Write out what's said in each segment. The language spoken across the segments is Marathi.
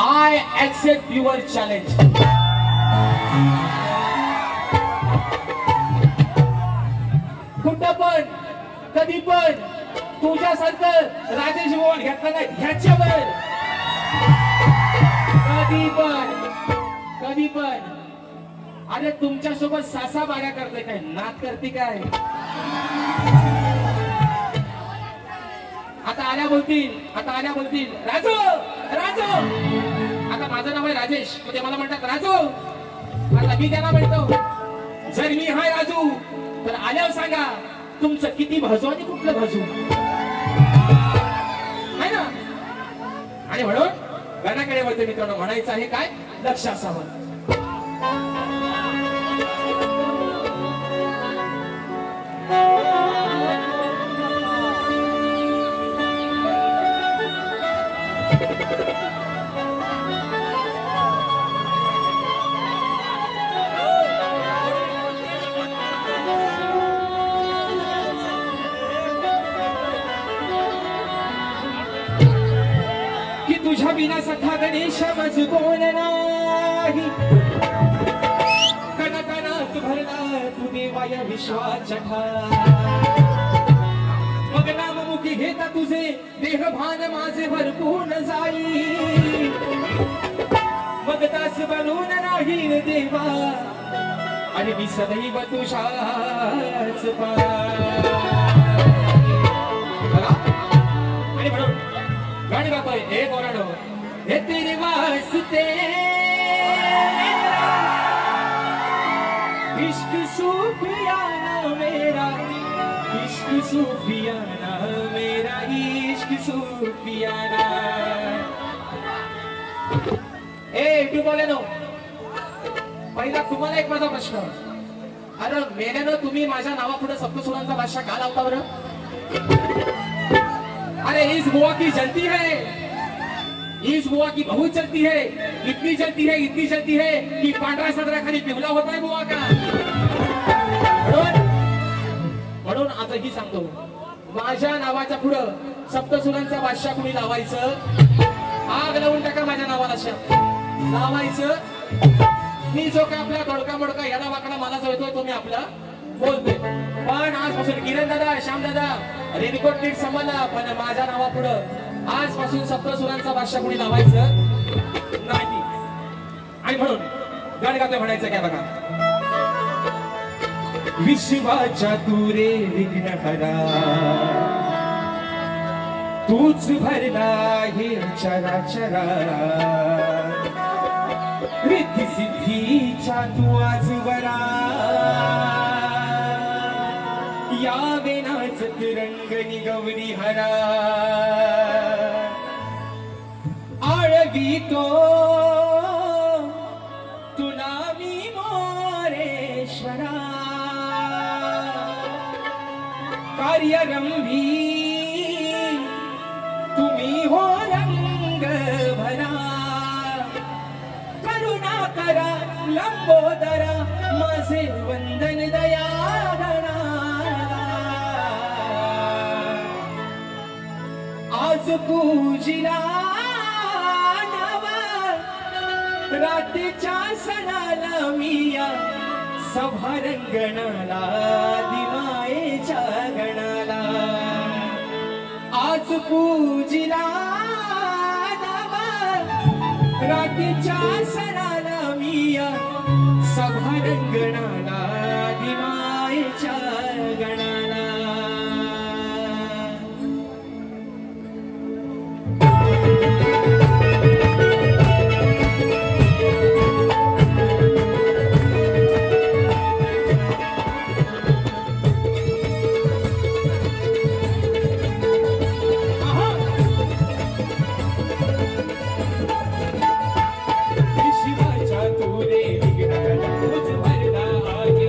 I accept your challenge. कुठं पण कधी पण तुझ्यासारखं राजेश बोल घेतला नाही ह्याच्यावर कधी पण अरे तुमच्यासोबत सासा बागा करते काय नात करते काय आता आल्या बोलतील राजू राजू आता माझं नाव आहे राजेश ते मला म्हणतात राजू आता मी त्यांना म्हणतो जर मी हाय राजू तर आल्यावर सांगा तुमचं किती भाजू आणि कुठलं भाजू आहे ना आणि म्हणून गाण्याकडे वळते मित्रांनो म्हणायचं आहे काय लक्ष असावं तुझ्या बिना सखा गणेश मज कोण नाही कणकणात भरला तू देवाया विश्वाच्या मग नाममुखी घेता तुझे देहभान माझे भरपून जाई मग दास बनून राहील देवा आणि मी सदैव तुझ्याच आणि म्हणून गाणी गातोय हे बोराडो हे तेरे वास्ते इश्क सूफियाना मेरा इश्क सूफियाना मेरा इश्क सूफियाना तू बोले नो पहिला तुम्हाला एक माझा प्रश्न अरे मेल्यानं तुम्ही माझ्या नावापुढे सप्तसुरांचा भाषा का लावता बरं अरे इस बुआ की जलती है इस बुआ की बहुत जलती है इतनी जलती है कि पांढरा सदरा खाली पिवला होता है बुआ का म्हणून आजही सांगतो माझ्या नावाच्या पुढं सप्तसुरांचा बादशाह कुणी लावायचं आग लावून टाका माझ्या नावाला लावायचं मी जो काय आपला दोडका मोडका याला वाकडा मला जो येतोय तो मी आपला बोलतोय पण आजपासून किरण दादा श्याम दादा रेनकोट नीट समजला पण माझ्या नावापुढं आजपासून सप्तसुरांचा बादशाह कुणी लावायचं नाही आणि म्हणून गाणं गातोय म्हणायचं काय बघा विश्वाच्या तुरे विघ्नहरा तूच भरला हे चराचरा रिद्धी सिद्धीच्या तू आजवरा या वेनाच रंगनी गौरी हरा आळवी तो तुला मी मोरेश्वरा कार्यरंभी तुम्ही हो रंग भरा करुणा करा लंबोदरा माझे वंदन दया आज पूजिला नवा रात्रीच्या सणाला मिया सभा रंगणाला दिवाळीच्या गणाला आज पूजिला नवा रात्रीच्या सणाला मिया सभा रंगणाला दिवाळीच्या गणाला शिवाच्या तुरे विघ्न तुझ भरला आहे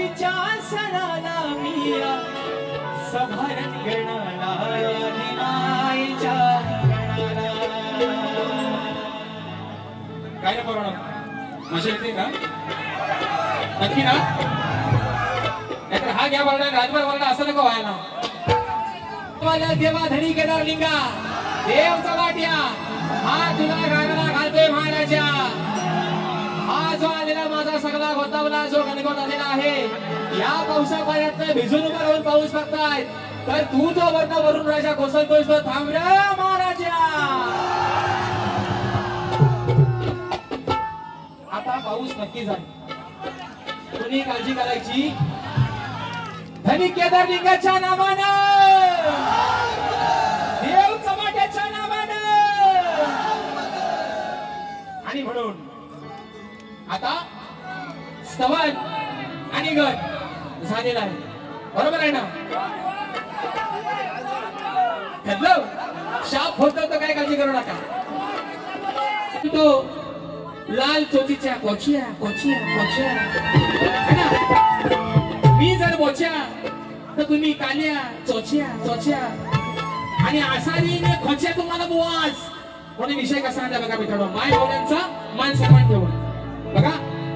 दिवाळीच्या सणाला मिया सभारण गणाला दिवाळीच्या काय रे पोरांनो, मजा येते का? नक्की ना? नाहीतर हा घ्या वरडा राजभर वरडा असं नको व्हायला. मला देवा धनी केदार लिंगा देवचा वाट्या हा तुला गाण्याला घालतोय महाराजा. हा जो आलेला माझा सगळा गोतावला जो गणगोत आलेला आहे, या पावसा पाण्यात भिजून उभा राहून पाऊस बघताय, तर तू जो वरून राजा कोसळतोय तो थांब रे महाराजा. आता पाऊस नक्की जाईल, तुम्ही काळजी करायची. धनी केदार लिंगाच्या नावानं, देव चमाट्याच्या नावानं. आणि म्हणून आता स्तवन आणि गण झालेला आहे, बरोबर आहे ना? घडलं शाप होत तर काय काळजी करू नका. तो लाल चोचीच्या कोचिया कोचिया कोचिया, मी जर बोच्या तर तुम्ही काल्या चोचिया चोचिया आणि आषाढीने खोच्या तुम्हाला बुवास. म्हणून विषय कसा आहे बघा मित्रांनो, माय भावनांचा मान सन्मान ठेवून बघा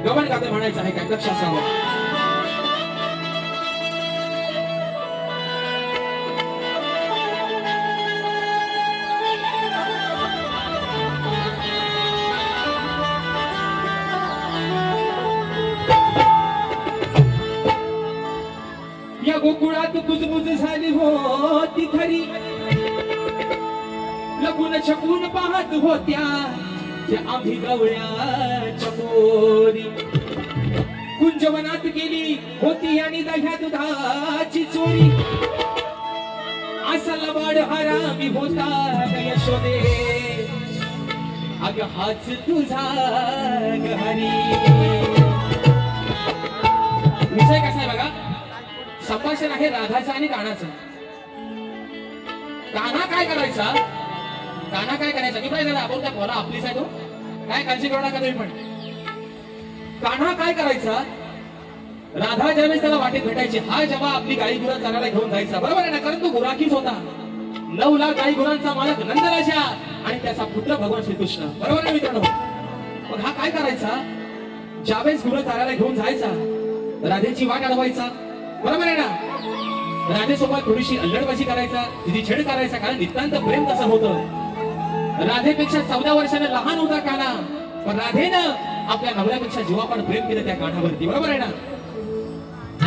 गवण गाते म्हणायचं आहे काय लक्षात सांगा. या गोकुळात बुजबुज झाली होती खरी, लपून छपून पाहत होत्या त्या आम्ही गवळ्याच्या पोरी. कुंजवनात गेली होती आणि दह्या दुधाची चोरी, असा लबाड हरामी होता ग यशोदे, अग हाच तुझा घरी. विषय कसा आहे बघा, संभाषण आहे राधाचं आणि कान्हाचं. कान्हा काय करायचा, कान्हा काय करायचा मी पाहिजे आपण त्या बोला आपलीच आहे तो, काय काळजी करू नका तुम्ही. पण कान्हा काय करायचा, राधा ज्यावेळेस त्याला वाटेत भेटायची, हा जेव्हा आपली गाई गुरं चारायला घेऊन जायचा, बरोबर आहे ना? कारण तो गुराखीच होता. 9 लाख गाई गुरांचा मालक नंदराजा आणि त्याचा पुत्र भगवान श्रीकृष्ण, बरोबर आहे मित्रांनो? मग हा काय करायचा, ज्यावेळेस गुरं चारायला घेऊन जायचा, राधेची वाट अडवायचा, बरोबर आहे ना? राधेसोबत थोडीशी अल्लडबाजी करायचा, तिची छेड करायचा, कारण नितांत प्रेम कसं होतं. राधेपेक्षा 14 वर्षाने लहान होता कान्हा, पण राधेनं आपल्या नवऱ्यापेक्षा जीवापाड प्रेम केलं त्या कान्हावरती, बरोबर आहे ना?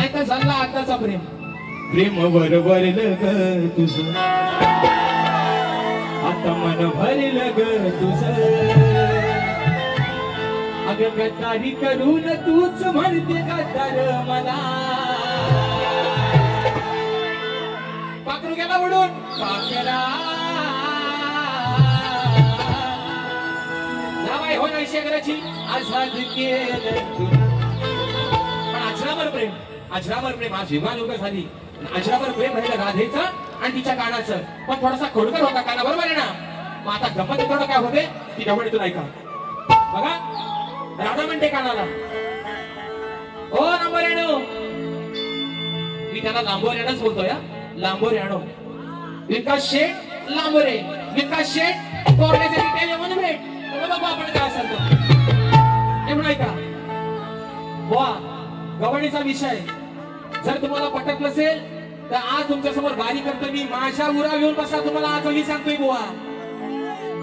ऐका झाला आताचा प्रेम, प्रेम वरवरलं ग तुझं, आता मन भरलं ग तुझं, अगं गद्दारी करून तूच म्हणते गद्दार मला. पाखरू गेला उडून पाखरा जावाय हो नाही शेगराची आझाद केलं. पण अजरामर प्रेम, अजरामर प्रेम आज विमान उभं झाली, अजरामर प्रेम राहिलं राधेचं आणि तिच्या कानाचं. पण थोडासा खोडकर होता काना, बरोबर आहे ना? मग आता गंमत थोडं काय होते ती गवडीतून ऐका बघा. राधा म्हणते कानाला, ओ लांबोऱ्यानो, मी त्याला लांबोऱ्यानच बोलतोय, लांबोऱ्यानो. विकास शेठ लांबोरे, विकास शेठ कोरण्याचे डिटेल म्हणून भेट बघू आपण काय असेल तो. हे म्हणून ऐका बुवा, गवणीचा विषय जर तुम्हाला पटत नसेल तर आज तुमच्या समोर बारी करतो मी, माझ्या उरा येऊन बसा. तुम्हाला आजही सांगतोय बुवा,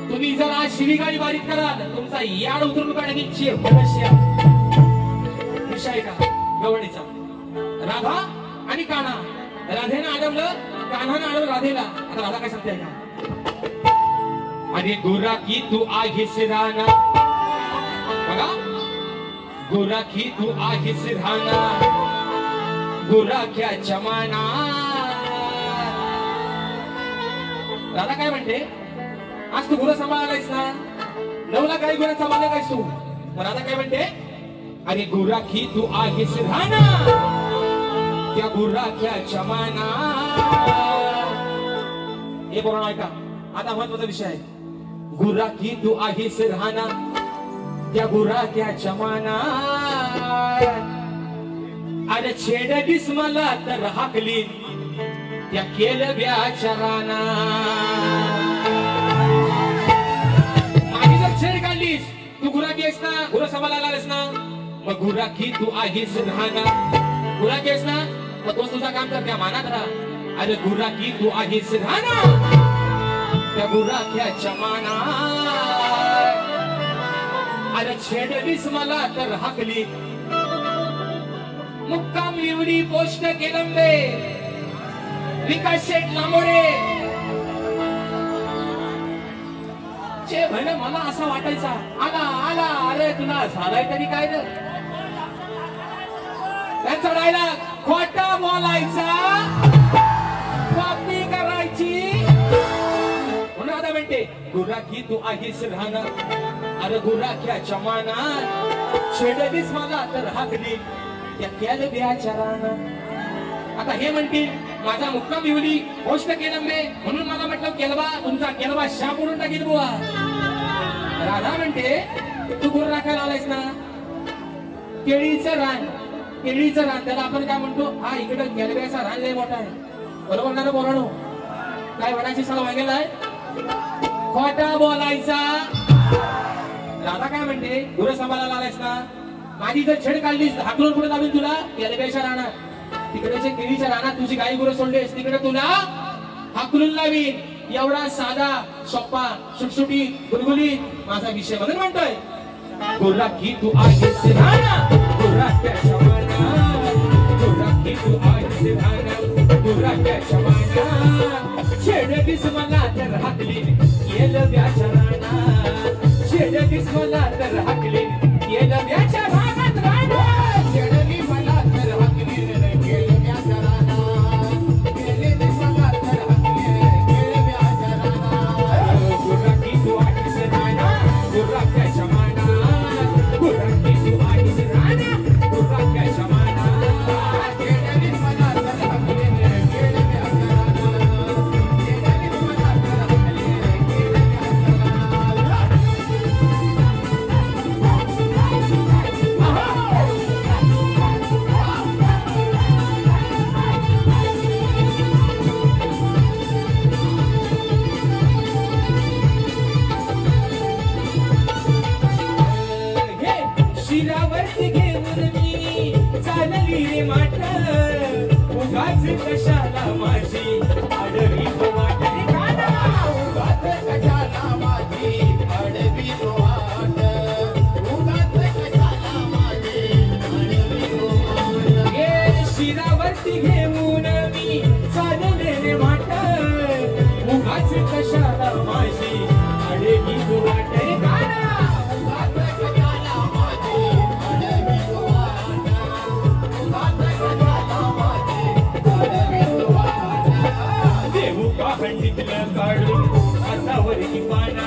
तुम्ही जर आज शिवीगाडी बारीक कराल तुमचा याड उतरून काढण्याची विषय का गवणीचा. राधा आणि कान्हा, राधेनं अडवलं, कान्हानं अडवलं राधेला. आता राधा काय सांगते का, अरे गोरा की तू आहेस राणा, बघा गोरा की तू आहेस राणा, गोरा क्या जमाना. राधा काय म्हणते, आज तू गुरं सांभाळायलायस ना, 9 लाख गाई गुरं सांभाळायलायस तू. राधा काय म्हणते, अरे गोरा की तू आहेस राणा, क्या गोरा क्या जमाना. हे बोला ऐका, आता महत्वाचा विषय आहे. गोरा की तू आहेस राणा, क्या गोरा क्या जमाना. अरे छेडलीस मला तर हाकली त्या केलव्याच्या राना. माझी जर छेड काढलीस तू गुराखी आहेस ना, गुरु सभाला आलास ना, मग गुराखी तू आहेस राहणार. गुराखी आहेस ना, मग तोच तुझा काम कर, त्या मानात राहा. अरे गुराखी तू आहेस राहणार त्या गुराख्याच्या मानात. अरे छेडलीस मला तर हाकली मुक्काम विवडी पोस्ट केलंबे विकास शेठ लांबोरे. चे म्हण मला असा वाटायचा आला आला, अरे तुला झालाय तरी काय रे. त्यांचा डायलॉग खोटा बोलायचा कॉपी करायची. म्हणून आता म्हणते गुराखी तू आहेस राहणार. अरे गुराख्याच्या मानात छेडलीस मला तर हाकली त्या केलव्याच्या रानात. आता हे म्हणतील माझा मुक्काम येऊली गोष्ट केलंबे, म्हणून मला म्हटलं केलवा, तुमचा केलवा शाप उडून टाकील बुवा. राधा म्हणते तू गुरु राखायला आलायस ना, केळीचं रान, केळीचं रान त्याला आपण काय म्हणतो, हा इकडे केलव्याचा रान लय मोठा आहे. बरोबर ना रे बोलानो, काय वडाची सला मागेला आहे खोटा बोलायचा. राधा काय म्हणते गुरु सांभाळायला आलायस ना, माझी जर छेड काढलीस हाकलून पुढे लावीन तुला केलव्याच्या रानात. तिकडेच्या केळीच्या रानात तुझी गाई गुरु सोडलीस तिकडे तुला हाकलून लावीन. एवढा साधा सोपा सुटसुटी गुलगुली माझा विषय म्हणून म्हणतोय गुराखी तू आहेस राहणार गुराख्याच्या मानात. गुराखी तू आहेस राहणार गुराख्याच्या मानात. छेडलीस मला तर हाकली केलव्याच्या रानात. छेडलीस मला तर हाकली केलव्याच्या रानात. रानात छेडली मला तर हाकली केलव्याच्या रानात. केललीस मला तर हाकली केलव्याच्या रानात. गुराखी तू आहेस राहणार गुराख्याच्या मानात. गुराखी तू आहेस राहणार गुराख्याच्या मानात. छेडलीस मला तर हाकली केलव्याच्या रानात. छेडलीस मला तर हाकली केलव्याच्या रानात. शिरावरती घेऊन मी चालली रे माठ उगाच कशाला माझी आडवी वाट रे काना. उगाच कशाला माझी आडवी वाट. उगाच कशाला माझी आडवी वाट. हे शिरावरती घेऊन मी चालले रे माठ उगाच कशाला माझी आडवी वाट रे काना. पंडितलं काढून हातावरती पाना.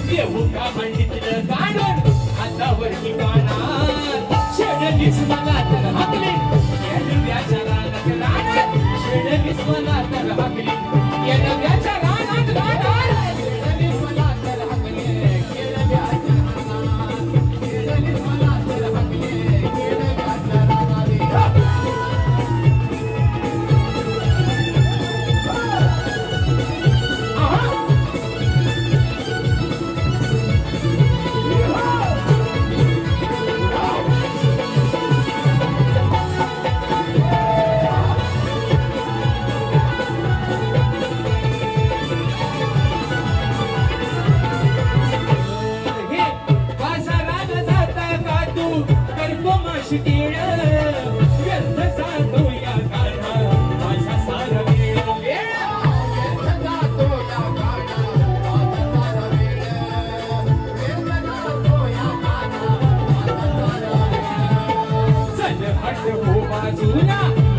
देऊ का पंडितलं काढून हातावरती पाना. छेडलीस मला तर हाकली केलव्याच्या रानात. रानात छेडलीस मला तर हाकली केलव्याच्या रानात. रानात छेडलीस मला तर हाकली केलव्याच्या रानात. छेडलीस मला तर हाकली केलव्याच्या रानात.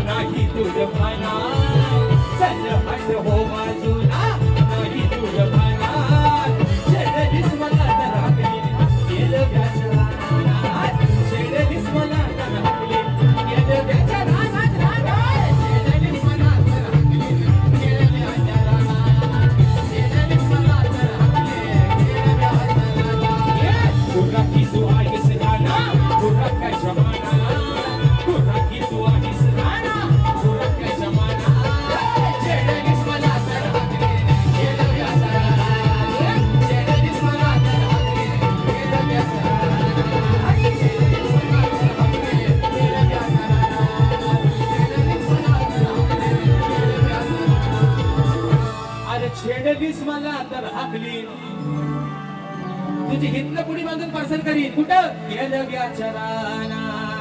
नाही तुझ भाना. चल हट हो बाजूला नाही तुझ भाना. छेडलीस मला तर हाकली केलव्याच्या रानात. छेडलीस मला तर तुझी हितलं पुढी बांधून पार्सल करीन कुठं येलग्याच्या रानात